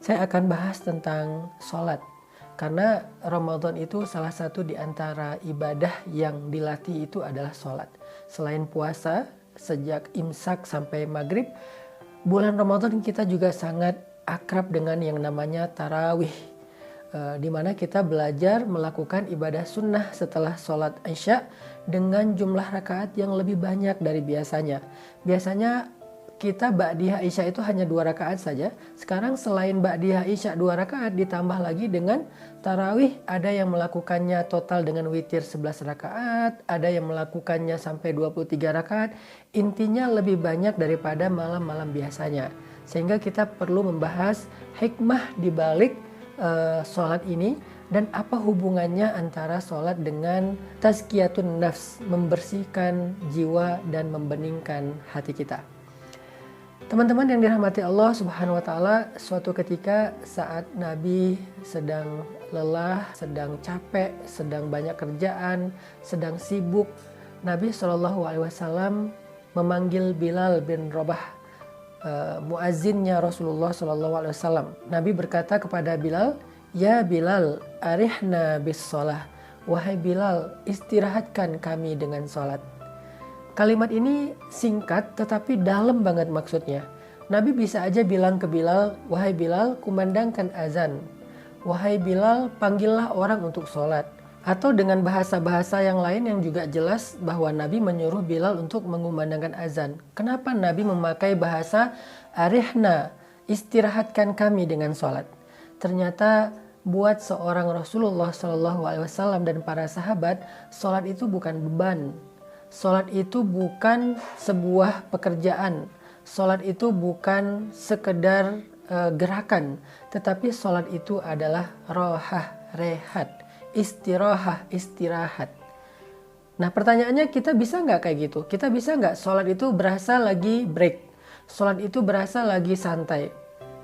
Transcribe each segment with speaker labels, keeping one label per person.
Speaker 1: Saya akan bahas tentang sholat. Karena Ramadan itu salah satu di antara ibadah yang dilatih itu adalah sholat. Selain puasa, sejak imsak sampai maghrib, bulan Ramadan kita juga sangat akrab dengan yang namanya tarawih. Di mana kita belajar melakukan ibadah sunnah setelah sholat Isya dengan jumlah rakaat yang lebih banyak dari biasanya. Biasanya kita ba'diyah Isya itu hanya 2 rakaat saja. Sekarang selain ba'diyah Isya 2 rakaat ditambah lagi dengan tarawih, ada yang melakukannya total dengan witir 11 rakaat, ada yang melakukannya sampai 23 rakaat. Intinya lebih banyak daripada malam-malam biasanya. Sehingga kita perlu membahas hikmah di balik sholat ini dan apa hubungannya antara sholat dengan tazkiyatun nafs, membersihkan jiwa dan membeningkan hati kita. Teman-teman yang dirahmati Allah Subhanahu wa taala, suatu ketika saat Nabi sedang lelah, sedang capek, sedang banyak kerjaan, sedang sibuk, Nabi SAW memanggil Bilal bin Rabah, muazzinnya Rasulullah SAW. Nabi berkata kepada Bilal, "Ya Bilal, arihna bis sholah." Wahai Bilal, istirahatkan kami dengan sholat. Kalimat ini singkat tetapi dalam banget maksudnya. Nabi bisa aja bilang ke Bilal, "Wahai Bilal, kumandangkan azan." "Wahai Bilal, panggillah orang untuk sholat." Atau dengan bahasa-bahasa yang lain yang juga jelas bahwa Nabi menyuruh Bilal untuk mengumandangkan azan. Kenapa Nabi memakai bahasa arihna, istirahatkan kami dengan sholat? Ternyata buat seorang Rasulullah SAW dan para sahabat, sholat itu bukan beban. Sholat itu bukan sebuah pekerjaan. Sholat itu bukan sekedar gerakan. Tetapi sholat itu adalah rohah, rehat. Istirahat. Nah pertanyaannya, kita bisa nggak kayak gitu? Kita bisa nggak sholat itu berasa lagi break? Sholat itu berasa lagi santai?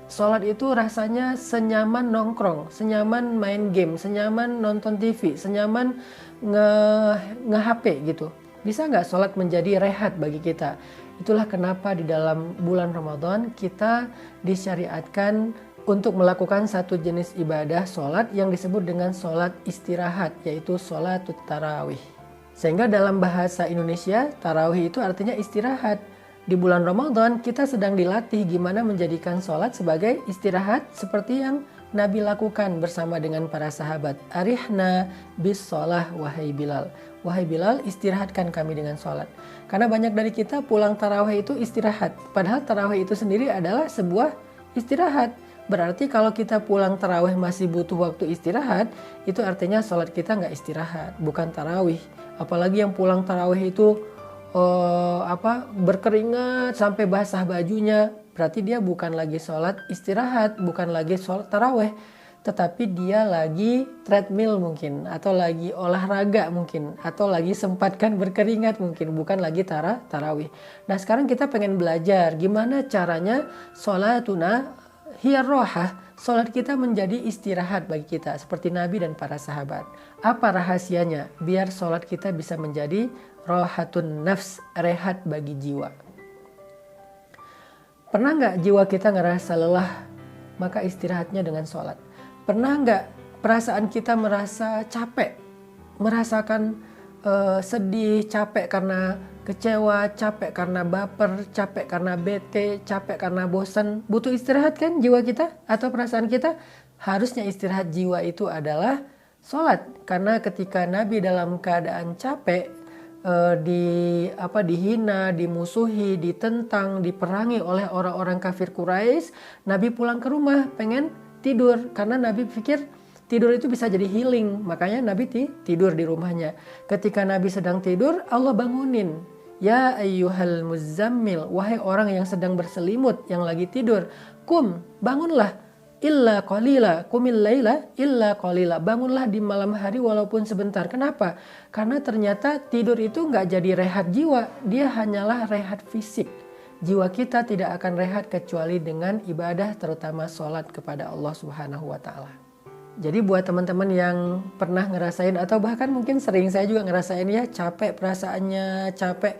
Speaker 1: Sholat itu rasanya senyaman nongkrong, senyaman main game, senyaman nonton TV, senyaman nge-HP gitu. Bisa nggak sholat menjadi rehat bagi kita? Itulah kenapa di dalam bulan Ramadan kita disyariatkan untuk melakukan satu jenis ibadah sholat yang disebut dengan sholat istirahat, yaitu sholatut tarawih. Sehingga dalam bahasa Indonesia, tarawih itu artinya istirahat. Di bulan Ramadan kita sedang dilatih gimana menjadikan sholat sebagai istirahat seperti yang Nabi lakukan bersama dengan para sahabat. Arihna bis sholah wahai Bilal. Wahai Bilal, istirahatkan kami dengan sholat. Karena banyak dari kita pulang tarawih itu istirahat. Padahal tarawih itu sendiri adalah sebuah istirahat. Berarti kalau kita pulang tarawih masih butuh waktu istirahat, itu artinya sholat kita nggak istirahat, bukan tarawih. Apalagi yang pulang tarawih itu berkeringat sampai basah bajunya, berarti dia bukan lagi sholat istirahat, bukan lagi sholat tarawih, tetapi dia lagi treadmill mungkin, atau lagi olahraga mungkin, atau lagi sempatkan berkeringat mungkin, bukan lagi tarawih. Nah sekarang kita pengen belajar gimana caranya sholatuna hiya rohah, sholat kita menjadi istirahat bagi kita seperti Nabi dan para sahabat. Apa rahasianya biar sholat kita bisa menjadi rohatun nafs, rehat bagi jiwa? Pernah nggak jiwa kita ngerasa lelah, maka istirahatnya dengan sholat? Pernah nggak perasaan kita merasa capek, merasakan sedih, capek karena kecewa, capek karena baper, capek karena bete, capek karena bosan? Butuh istirahat kan jiwa kita atau perasaan kita? Harusnya istirahat jiwa itu adalah sholat. Karena ketika Nabi dalam keadaan capek, dihina, dimusuhi, ditentang, diperangi oleh orang-orang kafir Quraisy, Nabi pulang ke rumah pengen tidur karena Nabi pikir tidur itu bisa jadi healing, makanya Nabi tidur di rumahnya. Ketika Nabi sedang tidur, Allah bangunin. Ya ayyuhal muzzammil, wahai orang yang sedang berselimut, yang lagi tidur. Kum, bangunlah. Illa qalila, kumil laila illa qalila. Bangunlah di malam hari walaupun sebentar. Kenapa? Karena ternyata tidur itu nggak jadi rehat jiwa, dia hanyalah rehat fisik. Jiwa kita tidak akan rehat kecuali dengan ibadah, terutama sholat kepada Allah Subhanahu wa ta'ala. Jadi buat teman-teman yang pernah ngerasain atau bahkan mungkin sering, saya juga ngerasain ya, capek perasaannya, capek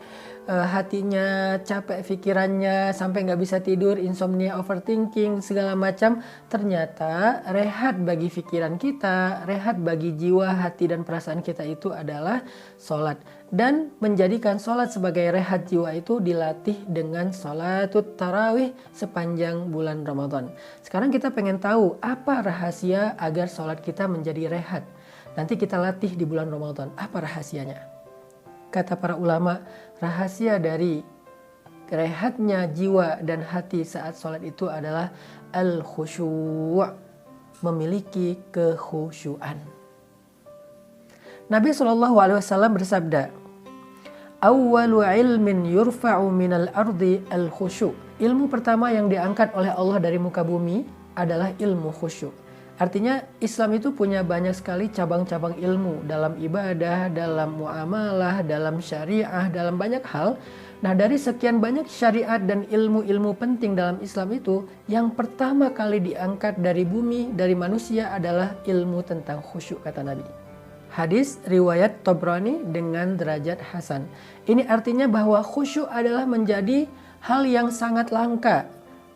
Speaker 1: hatinya capek, pikirannya sampai nggak bisa tidur, insomnia, overthinking, segala macam. Ternyata rehat bagi pikiran kita, rehat bagi jiwa, hati, dan perasaan kita itu adalah sholat. Dan menjadikan sholat sebagai rehat jiwa itu dilatih dengan sholatut tarawih sepanjang bulan Ramadan. Sekarang kita pengen tahu apa rahasia agar sholat kita menjadi rehat. Nanti kita latih di bulan Ramadan. Apa rahasianya? Kata para ulama, rahasia dari rehatnya jiwa dan hati saat sholat itu adalah al-khusyu', memiliki kekhusyuan. Nabi SAW bersabda, awwalu ilmin yurfa'u minal ardi al-khusyu'. Ilmu pertama yang diangkat oleh Allah dari muka bumi adalah ilmu khusyuk. Artinya Islam itu punya banyak sekali cabang-cabang ilmu dalam ibadah, dalam muamalah, dalam syariah, dalam banyak hal. Nah, dari sekian banyak syariat dan ilmu-ilmu penting dalam Islam itu, yang pertama kali diangkat dari bumi, dari manusia adalah ilmu tentang khusyuk, kata Nabi. Hadis riwayat Tabrani dengan derajat hasan. Ini artinya bahwa khusyuk adalah menjadi hal yang sangat langka.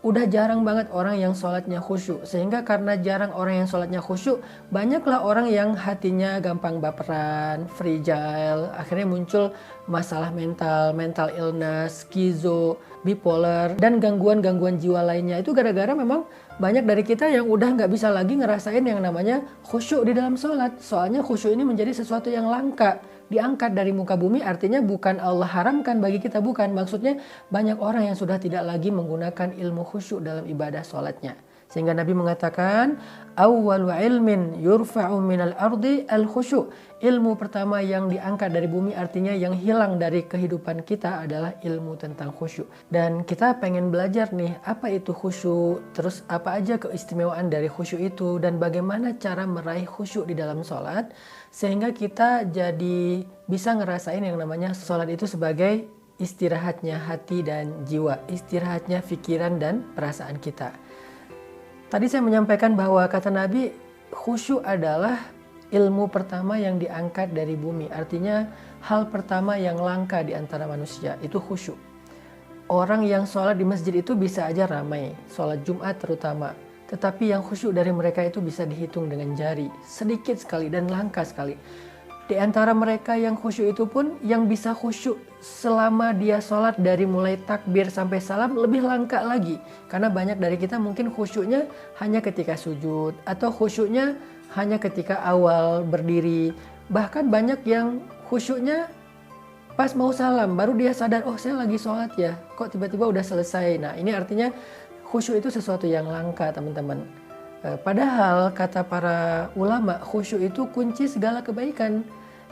Speaker 1: Udah jarang banget orang yang sholatnya khusyuk. Sehingga karena jarang orang yang sholatnya khusyuk, banyaklah orang yang hatinya gampang baperan, fragile. Akhirnya muncul masalah mental, mental illness, skizo, bipolar, dan gangguan-gangguan jiwa lainnya. Itu gara-gara memang banyak dari kita yang udah nggak bisa lagi ngerasain yang namanya khusyuk di dalam sholat. Soalnya khusyuk ini menjadi sesuatu yang langka. Diangkat dari muka bumi artinya bukan Allah haramkan bagi kita, bukan. Maksudnya banyak orang yang sudah tidak lagi menggunakan ilmu khusyuk dalam ibadah sholatnya. Sehingga Nabi mengatakan, awwalu ilmin yurfa'u minal ardi al-khusyu'. Ilmu pertama yang diangkat dari bumi artinya yang hilang dari kehidupan kita adalah ilmu tentang khusyuk. Dan kita pengen belajar nih, apa itu khusyuk, terus apa aja keistimewaan dari khusyuk itu, dan bagaimana cara meraih khusyuk di dalam sholat, sehingga kita jadi bisa ngerasain yang namanya sholat itu sebagai istirahatnya hati dan jiwa, istirahatnya pikiran dan perasaan kita. Tadi saya menyampaikan bahwa kata Nabi, khusyuk adalah ilmu pertama yang diangkat dari bumi. Artinya hal pertama yang langka di antara manusia itu khusyuk. Orang yang sholat di masjid itu bisa aja ramai, sholat Jumat terutama. Tetapi yang khusyuk dari mereka itu bisa dihitung dengan jari, sedikit sekali dan langka sekali. Di antara mereka yang khusyuk itu pun, yang bisa khusyuk selama dia sholat dari mulai takbir sampai salam lebih langka lagi. Karena banyak dari kita mungkin khusyuknya hanya ketika sujud, atau khusyuknya hanya ketika awal berdiri. Bahkan banyak yang khusyuknya pas mau salam, baru dia sadar, oh saya lagi sholat ya, kok tiba-tiba udah selesai. Nah ini artinya khusyuk itu sesuatu yang langka, teman-teman. Padahal kata para ulama, khusyuk itu kunci segala kebaikan.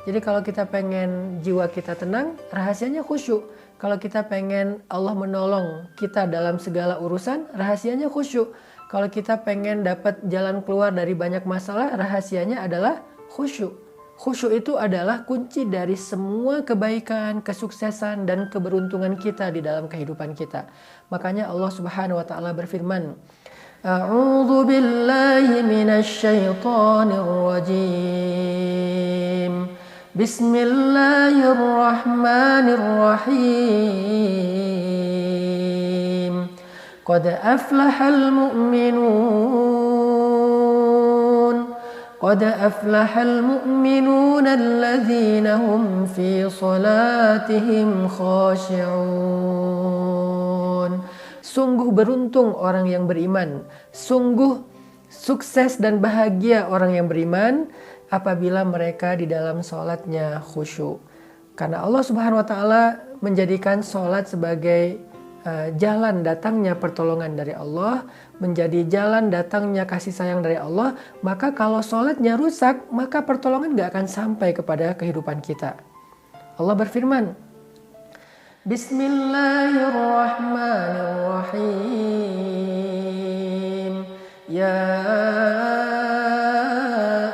Speaker 1: Jadi kalau kita pengen jiwa kita tenang, rahasianya khusyuk. Kalau kita pengen Allah menolong kita dalam segala urusan, rahasianya khusyuk. Kalau kita pengen dapat jalan keluar dari banyak masalah, rahasianya adalah khusyuk. Khusyuk itu adalah kunci dari semua kebaikan, kesuksesan, dan keberuntungan kita di dalam kehidupan kita. Makanya Allah Subhanahu wa Ta'ala berfirman, A'udzu billahi minasy syaithanir rajim. Bismillahirrahmanirrahim. Qad aflahal mu'minun. Qad aflahal mu'minun alladzina hum fi salatihim khashi'un. Sungguh beruntung orang yang beriman. Sungguh sukses dan bahagia orang yang beriman apabila mereka di dalam sholatnya khusyuk. Karena Allah Subhanahu wa Ta'ala menjadikan sholat sebagai jalan datangnya pertolongan dari Allah, menjadi jalan datangnya kasih sayang dari Allah. Maka kalau sholatnya rusak, maka pertolongan gak akan sampai kepada kehidupan kita. Allah berfirman, Bismillahirrahmanirrahim. Ya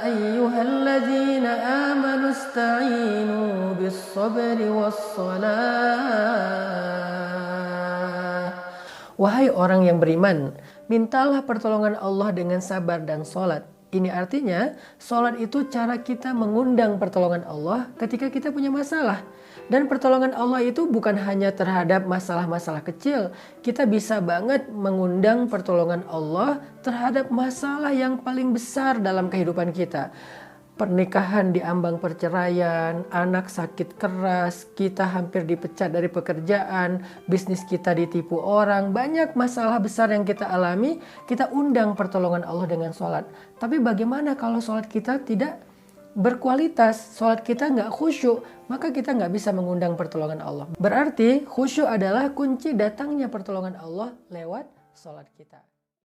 Speaker 1: ayyuhalladzina amanu ista'inu bis-sabri was-salah. Wahai orang yang beriman, mintalah pertolongan Allah dengan sabar dan sholat. Ini artinya sholat itu cara kita mengundang pertolongan Allah ketika kita punya masalah. Dan pertolongan Allah itu bukan hanya terhadap masalah-masalah kecil. Kita bisa banget mengundang pertolongan Allah terhadap masalah yang paling besar dalam kehidupan kita. Pernikahan diambang perceraian, anak sakit keras, kita hampir dipecat dari pekerjaan, bisnis kita ditipu orang, banyak masalah besar yang kita alami, kita undang pertolongan Allah dengan sholat. Tapi bagaimana kalau sholat kita tidak berkualitas, sholat kita nggak khusyuk, maka kita nggak bisa mengundang pertolongan Allah. Berarti khusyuk adalah kunci datangnya pertolongan Allah lewat sholat kita.